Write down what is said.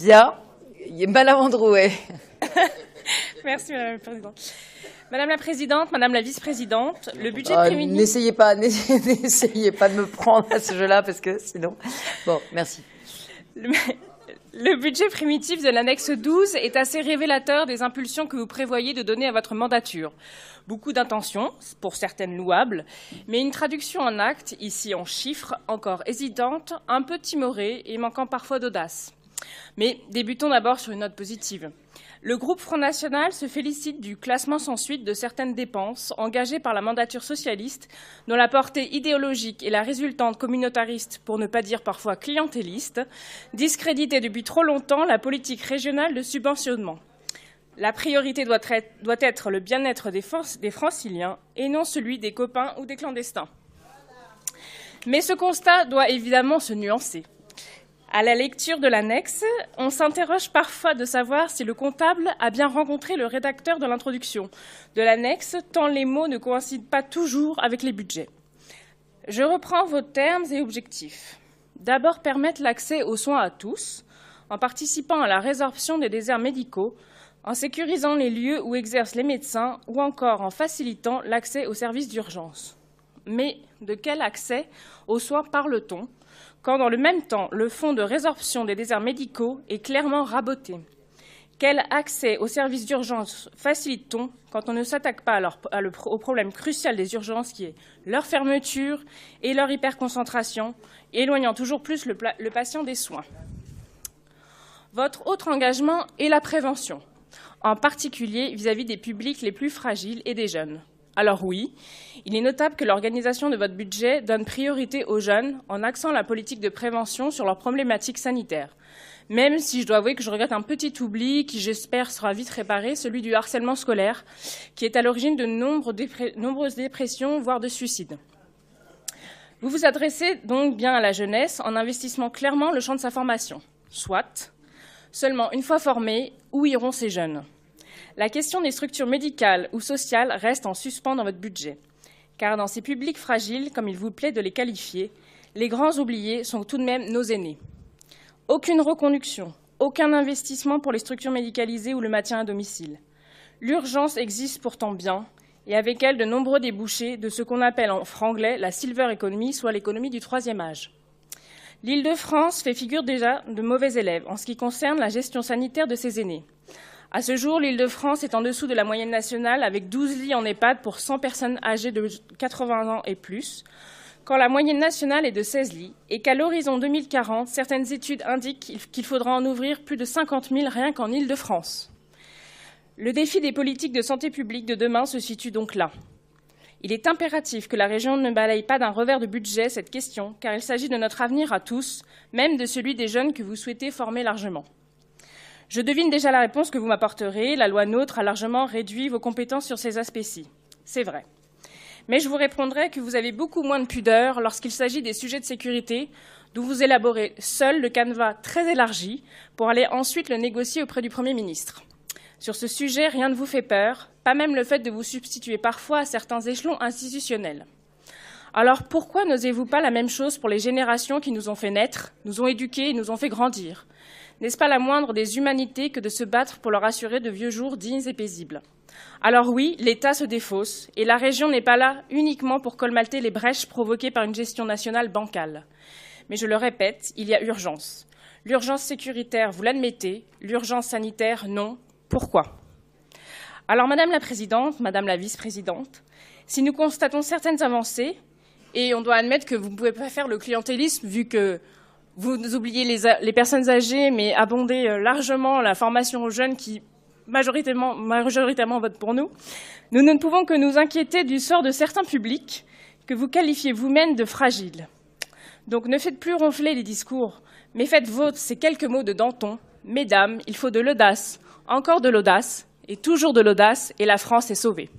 Bien. Madame Androuet. Merci, Madame la Présidente. Madame la Présidente, Madame la Vice-Présidente, le budget primitif... N'essayez pas de me prendre à ce jeu-là, parce que sinon... Bon, merci. Le budget primitif de l'annexe 12 est assez révélateur des impulsions que vous prévoyez de donner à votre mandature. Beaucoup d'intentions, pour certaines louables, mais une traduction en actes, ici en chiffres, encore hésitante, un peu timorée et manquant parfois d'audace. Mais débutons d'abord sur une note positive. Le groupe Front National se félicite du classement sans suite de certaines dépenses engagées par la mandature socialiste, dont la portée idéologique et la résultante communautariste, pour ne pas dire parfois clientéliste, discréditait depuis trop longtemps la politique régionale de subventionnement. La priorité doit être le bien-être des Franciliens et non celui des copains ou des clandestins. Mais ce constat doit évidemment se nuancer. À la lecture de l'annexe, on s'interroge parfois de savoir si le comptable a bien rencontré le rédacteur de l'introduction de l'annexe, tant les mots ne coïncident pas toujours avec les budgets. Je reprends vos termes et objectifs. D'abord, permettre l'accès aux soins à tous, en participant à la résorption des déserts médicaux, en sécurisant les lieux où exercent les médecins ou encore en facilitant l'accès aux services d'urgence. Mais de quel accès aux soins parle-t-on quand dans le même temps, le fonds de résorption des déserts médicaux est clairement raboté? Quel accès aux services d'urgence facilite-t-on quand on ne s'attaque pas au problème crucial des urgences qui est leur fermeture et leur hyperconcentration, éloignant toujours plus le patient des soins? Votre autre engagement est la prévention, en particulier vis-à-vis des publics les plus fragiles et des jeunes. Alors oui, il est notable que l'organisation de votre budget donne priorité aux jeunes en axant la politique de prévention sur leurs problématiques sanitaires. Même si je dois avouer que je regrette un petit oubli qui, j'espère, sera vite réparé, celui du harcèlement scolaire, qui est à l'origine de nombreuses dépressions, voire de suicides. Vous vous adressez donc bien à la jeunesse en investissant clairement le champ de sa formation. Soit. Seulement, une fois formés, où iront ces jeunes ? La question des structures médicales ou sociales reste en suspens dans votre budget, car dans ces publics fragiles, comme il vous plaît de les qualifier, les grands oubliés sont tout de même nos aînés. Aucune reconduction, aucun investissement pour les structures médicalisées ou le maintien à domicile. L'urgence existe pourtant bien, et avec elle de nombreux débouchés de ce qu'on appelle en franglais la silver economy, soit l'économie du troisième âge. L'Île-de-France fait figure déjà de mauvais élève en ce qui concerne la gestion sanitaire de ses aînés. À ce jour, l'Île-de-France est en dessous de la moyenne nationale avec 12 lits en EHPAD pour 100 personnes âgées de 80 ans et plus, quand la moyenne nationale est de 16 lits et qu'à l'horizon 2040, certaines études indiquent qu'il faudra en ouvrir plus de 50 000 rien qu'en Île-de-France. Le défi des politiques de santé publique de demain se situe donc là. Il est impératif que la région ne balaye pas d'un revers de budget cette question, car il s'agit de notre avenir à tous, même de celui des jeunes que vous souhaitez former largement. Je devine déjà la réponse que vous m'apporterez. La loi NOTRe a largement réduit vos compétences sur ces aspects-ci. C'est vrai. Mais je vous répondrai que vous avez beaucoup moins de pudeur lorsqu'il s'agit des sujets de sécurité, d'où vous élaborez seul le canevas très élargi pour aller ensuite le négocier auprès du Premier ministre. Sur ce sujet, rien ne vous fait peur, pas même le fait de vous substituer parfois à certains échelons institutionnels. Alors pourquoi n'osez-vous pas la même chose pour les générations qui nous ont fait naître, nous ont éduqués et nous ont fait grandir ? N'est-ce pas la moindre des humanités que de se battre pour leur assurer de vieux jours dignes et paisibles? Alors oui, l'État se défausse, et la région n'est pas là uniquement pour colmater les brèches provoquées par une gestion nationale bancale. Mais je le répète, il y a urgence. L'urgence sécuritaire, vous l'admettez, l'urgence sanitaire, non. Pourquoi? Alors, Madame la Présidente, Madame la Vice-Présidente, si nous constatons certaines avancées, et on doit admettre que vous ne pouvez pas faire le clientélisme vu que vous oubliez les personnes âgées, mais abondez largement la formation aux jeunes qui majoritairement votent pour nous. Nous ne pouvons que nous inquiéter du sort de certains publics que vous qualifiez vous-même de fragiles. Donc ne faites plus ronfler les discours, mais faites vôtres ces quelques mots de Danton. Mesdames, il faut de l'audace, encore de l'audace, et toujours de l'audace, et la France est sauvée.